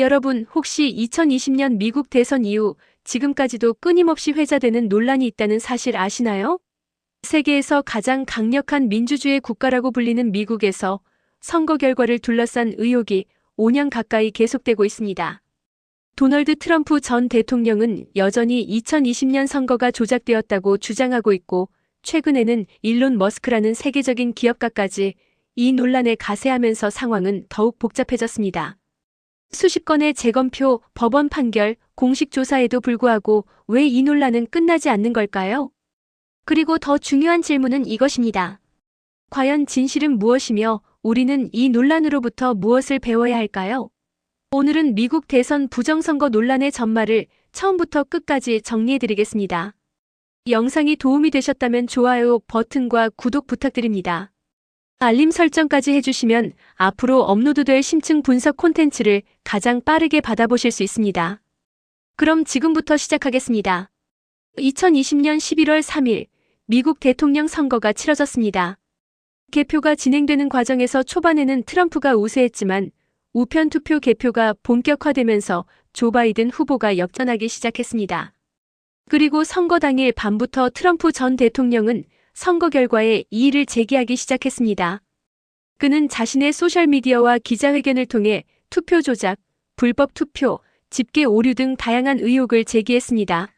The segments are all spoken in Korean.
여러분, 혹시 2020년 미국 대선 이후 지금까지도 끊임없이 회자되는 논란이 있다는 사실 아시나요? 세계에서 가장 강력한 민주주의 국가라고 불리는 미국에서 선거 결과를 둘러싼 의혹이 5년 가까이 계속되고 있습니다. 도널드 트럼프 전 대통령은 여전히 2020년 선거가 조작되었다고 주장하고 있고, 최근에는 일론 머스크라는 세계적인 기업가까지 이 논란에 가세하면서 상황은 더욱 복잡해졌습니다. 수십 건의 재검표, 법원 판결, 공식 조사에도 불구하고 왜 이 논란은 끝나지 않는 걸까요? 그리고 더 중요한 질문은 이것입니다. 과연 진실은 무엇이며 우리는 이 논란으로부터 무엇을 배워야 할까요? 오늘은 미국 대선 부정선거 논란의 전말을 처음부터 끝까지 정리해드리겠습니다. 영상이 도움이 되셨다면 좋아요 버튼과 구독 부탁드립니다. 알림 설정까지 해주시면 앞으로 업로드될 심층 분석 콘텐츠를 가장 빠르게 받아보실 수 있습니다. 그럼 지금부터 시작하겠습니다. 2020년 11월 3일 미국 대통령 선거가 치러졌습니다. 개표가 진행되는 과정에서 초반에는 트럼프가 우세했지만 우편 투표 개표가 본격화되면서 조 바이든 후보가 역전하기 시작했습니다. 그리고 선거 당일 밤부터 트럼프 전 대통령은 선거 결과에 이의를 제기하기 시작했습니다. 그는 자신의 소셜미디어와 기자회견을 통해 투표 조작, 불법 투표, 집계 오류 등 다양한 의혹을 제기했습니다.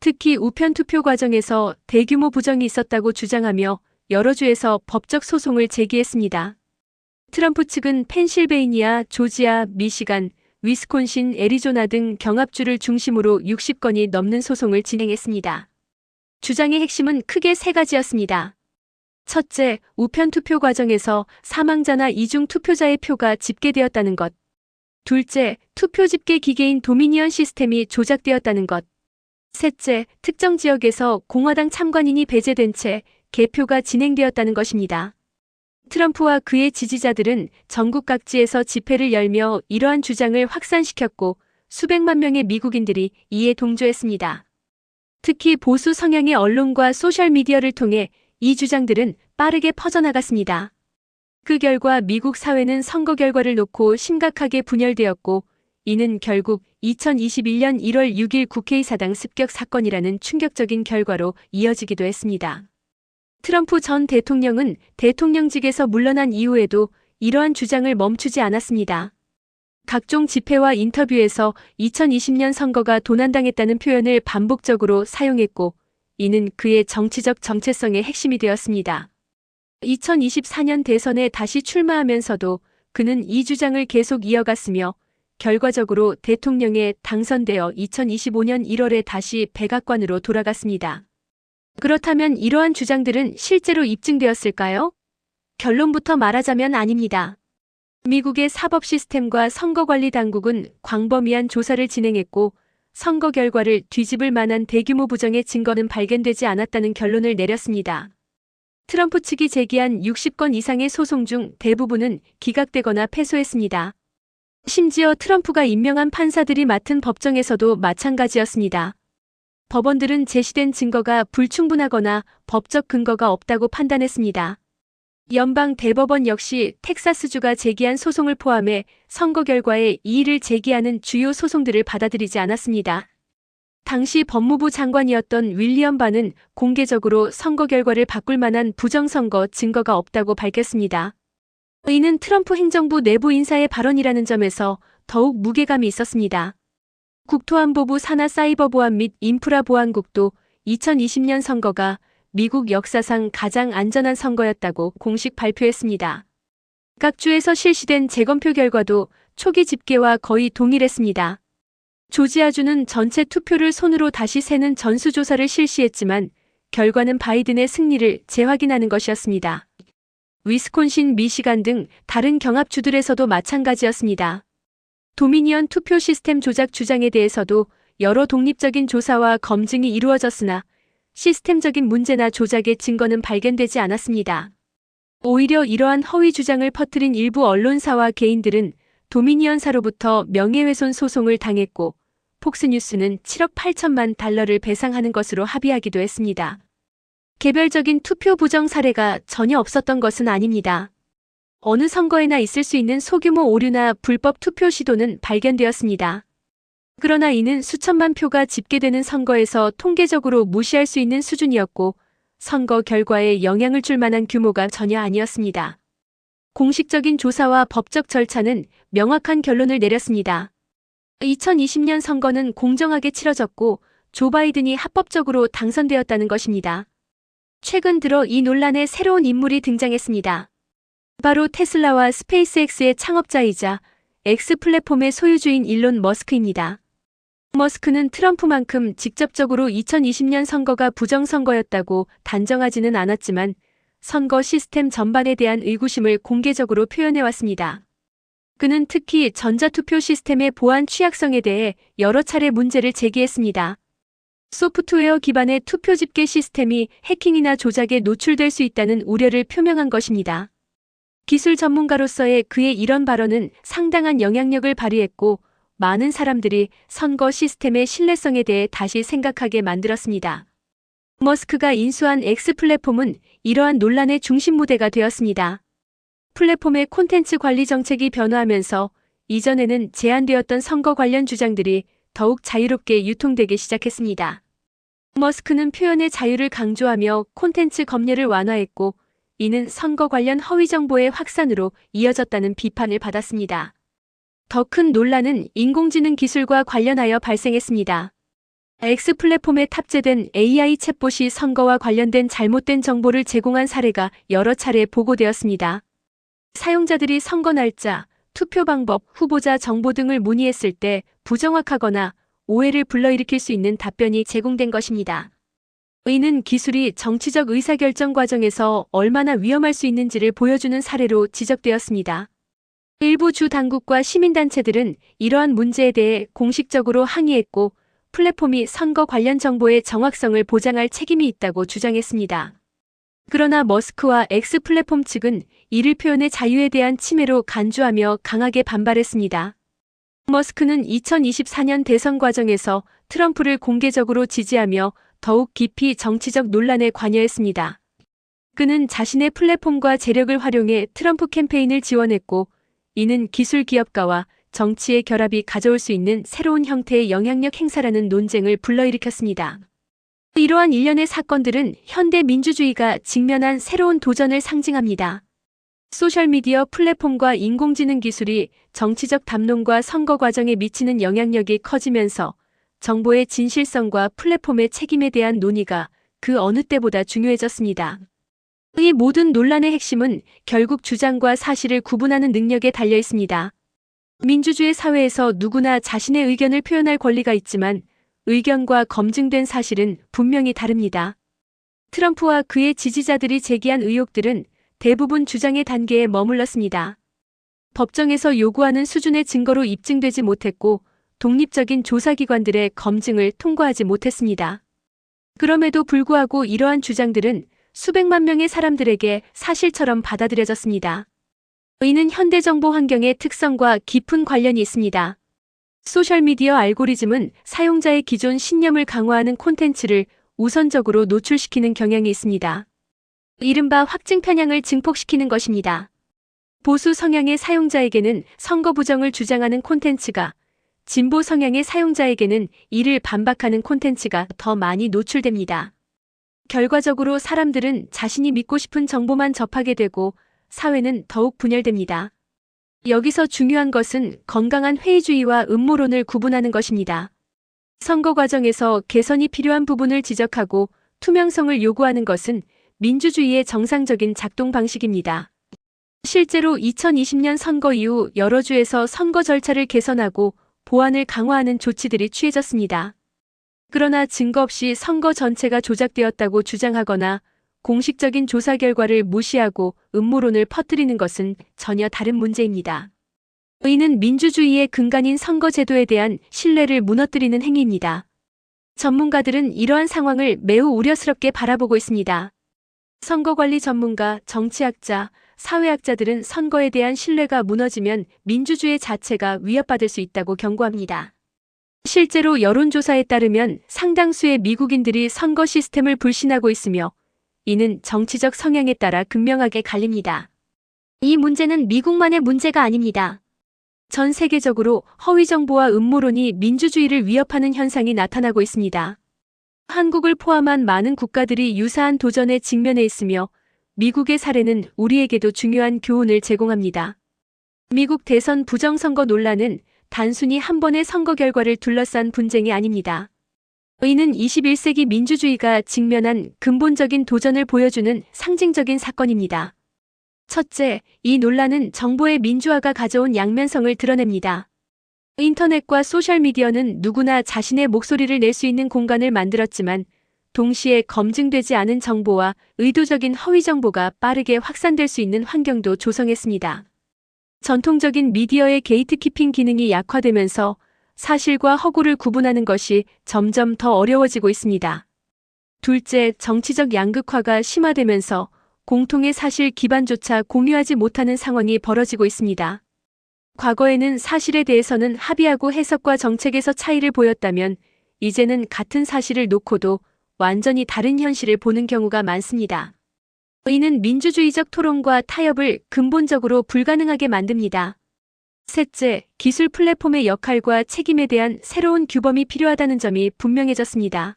특히 우편 투표 과정에서 대규모 부정이 있었다고 주장하며 여러 주에서 법적 소송을 제기했습니다. 트럼프 측은 펜실베이니아, 조지아, 미시간, 위스콘신, 애리조나 등 경합주를 중심으로 60건이 넘는 소송을 진행했습니다. 주장의 핵심은 크게 세 가지였습니다. 첫째, 우편 투표 과정에서 사망자나 이중 투표자의 표가 집계되었다는 것. 둘째, 투표 집계 기계인 도미니언 시스템이 조작되었다는 것. 셋째, 특정 지역에서 공화당 참관인이 배제된 채 개표가 진행되었다는 것입니다. 트럼프와 그의 지지자들은 전국 각지에서 집회를 열며 이러한 주장을 확산시켰고 수백만 명의 미국인들이 이에 동조했습니다. 특히 보수 성향의 언론과 소셜미디어를 통해 이 주장들은 빠르게 퍼져나갔습니다. 그 결과 미국 사회는 선거 결과를 놓고 심각하게 분열되었고, 이는 결국 2021년 1월 6일 국회의사당 습격 사건이라는 충격적인 결과로 이어지기도 했습니다. 트럼프 전 대통령은 대통령직에서 물러난 이후에도 이러한 주장을 멈추지 않았습니다. 각종 집회와 인터뷰에서 2020년 선거가 도난당했다는 표현을 반복적으로 사용했고, 이는 그의 정치적 정체성의 핵심이 되었습니다. 2024년 대선에 다시 출마하면서도 그는 이 주장을 계속 이어갔으며, 결과적으로 대통령에 당선되어 2025년 1월에 다시 백악관으로 돌아갔습니다. 그렇다면 이러한 주장들은 실제로 입증되었을까요? 결론부터 말하자면 아닙니다. 미국의 사법 시스템과 선거관리 당국은 광범위한 조사를 진행했고 선거 결과를 뒤집을 만한 대규모 부정의 증거는 발견되지 않았다는 결론을 내렸습니다. 트럼프 측이 제기한 60건 이상의 소송 중 대부분은 기각되거나 패소했습니다. 심지어 트럼프가 임명한 판사들이 맡은 법정에서도 마찬가지였습니다. 법원들은 제시된 증거가 불충분하거나 법적 근거가 없다고 판단했습니다. 연방 대법원 역시 텍사스주가 제기한 소송을 포함해 선거 결과에 이의를 제기하는 주요 소송들을 받아들이지 않았습니다. 당시 법무부 장관이었던 윌리엄 바는 공개적으로 선거 결과를 바꿀 만한 부정선거 증거가 없다고 밝혔습니다. 이는 트럼프 행정부 내부 인사의 발언이라는 점에서 더욱 무게감이 있었습니다. 국토안보부 산하 사이버보안 및 인프라보안국도 2020년 선거가 미국 역사상 가장 안전한 선거였다고 공식 발표했습니다. 각 주에서 실시된 재검표 결과도 초기 집계와 거의 동일했습니다. 조지아주는 전체 투표를 손으로 다시 세는 전수조사를 실시했지만 결과는 바이든의 승리를 재확인하는 것이었습니다. 위스콘신, 미시간 등 다른 경합주들에서도 마찬가지였습니다. 도미니언 투표 시스템 조작 주장에 대해서도 여러 독립적인 조사와 검증이 이루어졌으나 시스템적인 문제나 조작의 증거는 발견되지 않았습니다. 오히려 이러한 허위 주장을 퍼뜨린 일부 언론사와 개인들은 도미니언사로부터 명예훼손 소송을 당했고 폭스뉴스는 7억 8천만 달러를 배상하는 것으로 합의하기도 했습니다. 개별적인 투표 부정 사례가 전혀 없었던 것은 아닙니다. 어느 선거에나 있을 수 있는 소규모 오류나 불법 투표 시도는 발견되었습니다. 그러나 이는 수천만 표가 집계되는 선거에서 통계적으로 무시할 수 있는 수준이었고 선거 결과에 영향을 줄 만한 규모가 전혀 아니었습니다. 공식적인 조사와 법적 절차는 명확한 결론을 내렸습니다. 2020년 선거는 공정하게 치러졌고 조 바이든이 합법적으로 당선되었다는 것입니다. 최근 들어 이 논란에 새로운 인물이 등장했습니다. 바로 테슬라와 스페이스X의 창업자이자 X 플랫폼의 소유주인 일론 머스크입니다. 머스크는 트럼프만큼 직접적으로 2020년 선거가 부정선거였다고 단정하지는 않았지만 선거 시스템 전반에 대한 의구심을 공개적으로 표현해왔습니다. 그는 특히 전자투표 시스템의 보안 취약성에 대해 여러 차례 문제를 제기했습니다. 소프트웨어 기반의 투표 집계 시스템이 해킹이나 조작에 노출될 수 있다는 우려를 표명한 것입니다. 기술 전문가로서의 그의 이런 발언은 상당한 영향력을 발휘했고 많은 사람들이 선거 시스템의 신뢰성에 대해 다시 생각하게 만들었습니다. 머스크가 인수한 X 플랫폼은 이러한 논란의 중심 무대가 되었습니다. 플랫폼의 콘텐츠 관리 정책이 변화하면서 이전에는 제한되었던 선거 관련 주장들이 더욱 자유롭게 유통되기 시작했습니다. 머스크는 표현의 자유를 강조하며 콘텐츠 검열을 완화했고 이는 선거 관련 허위 정보의 확산으로 이어졌다는 비판을 받았습니다. 더 큰 논란은 인공지능 기술과 관련하여 발생했습니다. X 플랫폼에 탑재된 AI 챗봇이 선거와 관련된 잘못된 정보를 제공한 사례가 여러 차례 보고되었습니다. 사용자들이 선거 날짜, 투표 방법, 후보자 정보 등을 문의했을 때 부정확하거나 오해를 불러일으킬 수 있는 답변이 제공된 것입니다. 이는 기술이 정치적 의사결정 과정에서 얼마나 위험할 수 있는지를 보여주는 사례로 지적되었습니다. 일부 주 당국과 시민단체들은 이러한 문제에 대해 공식적으로 항의했고 플랫폼이 선거 관련 정보의 정확성을 보장할 책임이 있다고 주장했습니다. 그러나 머스크와 X 플랫폼 측은 이를 표현의 자유에 대한 침해로 간주하며 강하게 반발했습니다. 머스크는 2024년 대선 과정에서 트럼프를 공개적으로 지지하며 더욱 깊이 정치적 논란에 관여했습니다. 그는 자신의 플랫폼과 재력을 활용해 트럼프 캠페인을 지원했고 이는 기술 기업가와 정치의 결합이 가져올 수 있는 새로운 형태의 영향력 행사라는 논쟁을 불러일으켰습니다. 이러한 일련의 사건들은 현대 민주주의가 직면한 새로운 도전을 상징합니다. 소셜미디어 플랫폼과 인공지능 기술이 정치적 담론과 선거 과정에 미치는 영향력이 커지면서 정보의 진실성과 플랫폼의 책임에 대한 논의가 그 어느 때보다 중요해졌습니다. 이 모든 논란의 핵심은 결국 주장과 사실을 구분하는 능력에 달려 있습니다. 민주주의 사회에서 누구나 자신의 의견을 표현할 권리가 있지만 의견과 검증된 사실은 분명히 다릅니다. 트럼프와 그의 지지자들이 제기한 의혹들은 대부분 주장의 단계에 머물렀습니다. 법정에서 요구하는 수준의 증거로 입증되지 못했고 독립적인 조사기관들의 검증을 통과하지 못했습니다. 그럼에도 불구하고 이러한 주장들은 수백만 명의 사람들에게 사실처럼 받아들여졌습니다. 이는 현대 정보 환경의 특성과 깊은 관련이 있습니다. 소셜미디어 알고리즘은 사용자의 기존 신념을 강화하는 콘텐츠를 우선적으로 노출시키는 경향이 있습니다. 이른바 확증 편향을 증폭시키는 것입니다. 보수 성향의 사용자에게는 선거 부정을 주장하는 콘텐츠가, 진보 성향의 사용자에게는 이를 반박하는 콘텐츠가 더 많이 노출됩니다. 결과적으로 사람들은 자신이 믿고 싶은 정보만 접하게 되고 사회는 더욱 분열됩니다. 여기서 중요한 것은 건강한 회의주의와 음모론을 구분하는 것입니다. 선거 과정에서 개선이 필요한 부분을 지적하고 투명성을 요구하는 것은 민주주의의 정상적인 작동 방식입니다. 실제로 2020년 선거 이후 여러 주에서 선거 절차를 개선하고 보안을 강화하는 조치들이 취해졌습니다. 그러나 증거 없이 선거 전체가 조작되었다고 주장하거나 공식적인 조사 결과를 무시하고 음모론을 퍼뜨리는 것은 전혀 다른 문제입니다. 이는 민주주의의 근간인 선거제도에 대한 신뢰를 무너뜨리는 행위입니다. 전문가들은 이러한 상황을 매우 우려스럽게 바라보고 있습니다. 선거관리 전문가, 정치학자, 사회학자들은 선거에 대한 신뢰가 무너지면 민주주의 자체가 위협받을 수 있다고 경고합니다. 실제로 여론조사에 따르면 상당수의 미국인들이 선거 시스템을 불신하고 있으며 이는 정치적 성향에 따라 극명하게 갈립니다. 이 문제는 미국만의 문제가 아닙니다. 전 세계적으로 허위 정보와 음모론이 민주주의를 위협하는 현상이 나타나고 있습니다. 한국을 포함한 많은 국가들이 유사한 도전에 직면해 있으며 미국의 사례는 우리에게도 중요한 교훈을 제공합니다. 미국 대선 부정선거 논란은 단순히 한 번의 선거 결과를 둘러싼 분쟁이 아닙니다. 이는 21세기 민주주의가 직면한 근본적인 도전을 보여주는 상징적인 사건입니다. 첫째, 이 논란은 정보의 민주화가 가져온 양면성을 드러냅니다. 인터넷과 소셜미디어는 누구나 자신의 목소리를 낼 수 있는 공간을 만들었지만 동시에 검증되지 않은 정보와 의도적인 허위 정보가 빠르게 확산될 수 있는 환경도 조성했습니다. 전통적인 미디어의 게이트키핑 기능이 약화되면서 사실과 허구를 구분하는 것이 점점 더 어려워지고 있습니다. 둘째, 정치적 양극화가 심화되면서 공통의 사실 기반조차 공유하지 못하는 상황이 벌어지고 있습니다. 과거에는 사실에 대해서는 합의하고 해석과 정책에서 차이를 보였다면 이제는 같은 사실을 놓고도 완전히 다른 현실을 보는 경우가 많습니다. 이는 민주주의적 토론과 타협을 근본적으로 불가능하게 만듭니다. 셋째, 기술 플랫폼의 역할과 책임에 대한 새로운 규범이 필요하다는 점이 분명해졌습니다.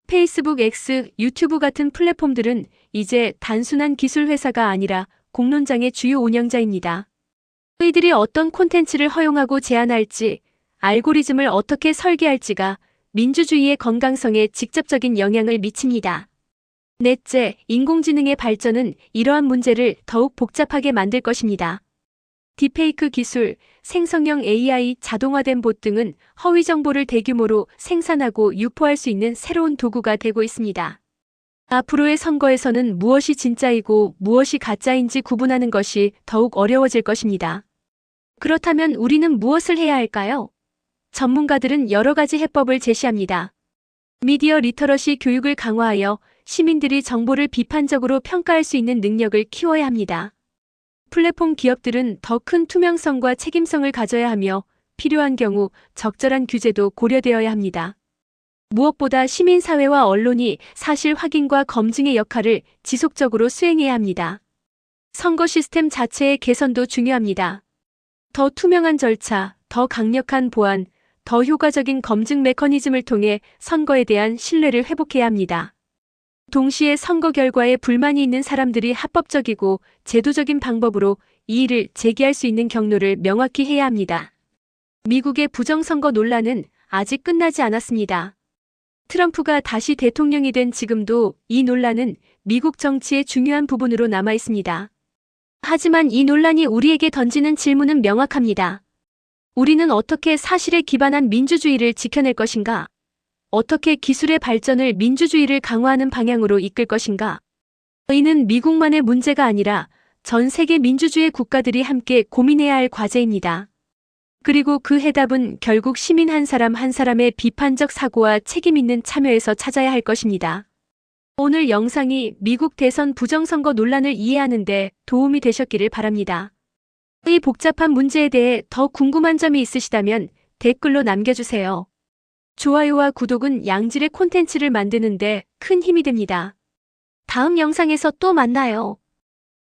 페이스북, X, 유튜브 같은 플랫폼들은 이제 단순한 기술 회사가 아니라 공론장의 주요 운영자입니다. 이들이 어떤 콘텐츠를 허용하고 제한할지, 알고리즘을 어떻게 설계할지가 민주주의의 건강성에 직접적인 영향을 미칩니다. 넷째, 인공지능의 발전은 이러한 문제를 더욱 복잡하게 만들 것입니다. 딥페이크 기술, 생성형 AI, 자동화된 봇 등은 허위 정보를 대규모로 생산하고 유포할 수 있는 새로운 도구가 되고 있습니다. 앞으로의 선거에서는 무엇이 진짜이고 무엇이 가짜인지 구분하는 것이 더욱 어려워질 것입니다. 그렇다면 우리는 무엇을 해야 할까요? 전문가들은 여러 가지 해법을 제시합니다. 미디어 리터러시 교육을 강화하여 시민들이 정보를 비판적으로 평가할 수 있는 능력을 키워야 합니다. 플랫폼 기업들은 더 큰 투명성과 책임성을 가져야 하며 필요한 경우 적절한 규제도 고려되어야 합니다. 무엇보다 시민사회와 언론이 사실 확인과 검증의 역할을 지속적으로 수행해야 합니다. 선거 시스템 자체의 개선도 중요합니다. 더 투명한 절차, 더 강력한 보안, 더 효과적인 검증 메커니즘을 통해 선거에 대한 신뢰를 회복해야 합니다. 동시에 선거 결과에 불만이 있는 사람들이 합법적이고 제도적인 방법으로 이의를 제기할 수 있는 경로를 명확히 해야 합니다. 미국의 부정선거 논란은 아직 끝나지 않았습니다. 트럼프가 다시 대통령이 된 지금도 이 논란은 미국 정치의 중요한 부분으로 남아 있습니다. 하지만 이 논란이 우리에게 던지는 질문은 명확합니다. 우리는 어떻게 사실에 기반한 민주주의를 지켜낼 것인가? 어떻게 기술의 발전을 민주주의를 강화하는 방향으로 이끌 것인가? 이는 미국만의 문제가 아니라 전 세계 민주주의 국가들이 함께 고민해야 할 과제입니다. 그리고 그 해답은 결국 시민 한 사람 한 사람의 비판적 사고와 책임 있는 참여에서 찾아야 할 것입니다. 오늘 영상이 미국 대선 부정선거 논란을 이해하는 데 도움이 되셨기를 바랍니다. 이 복잡한 문제에 대해 더 궁금한 점이 있으시다면 댓글로 남겨주세요. 좋아요와 구독은 양질의 콘텐츠를 만드는 데 큰 힘이 됩니다. 다음 영상에서 또 만나요.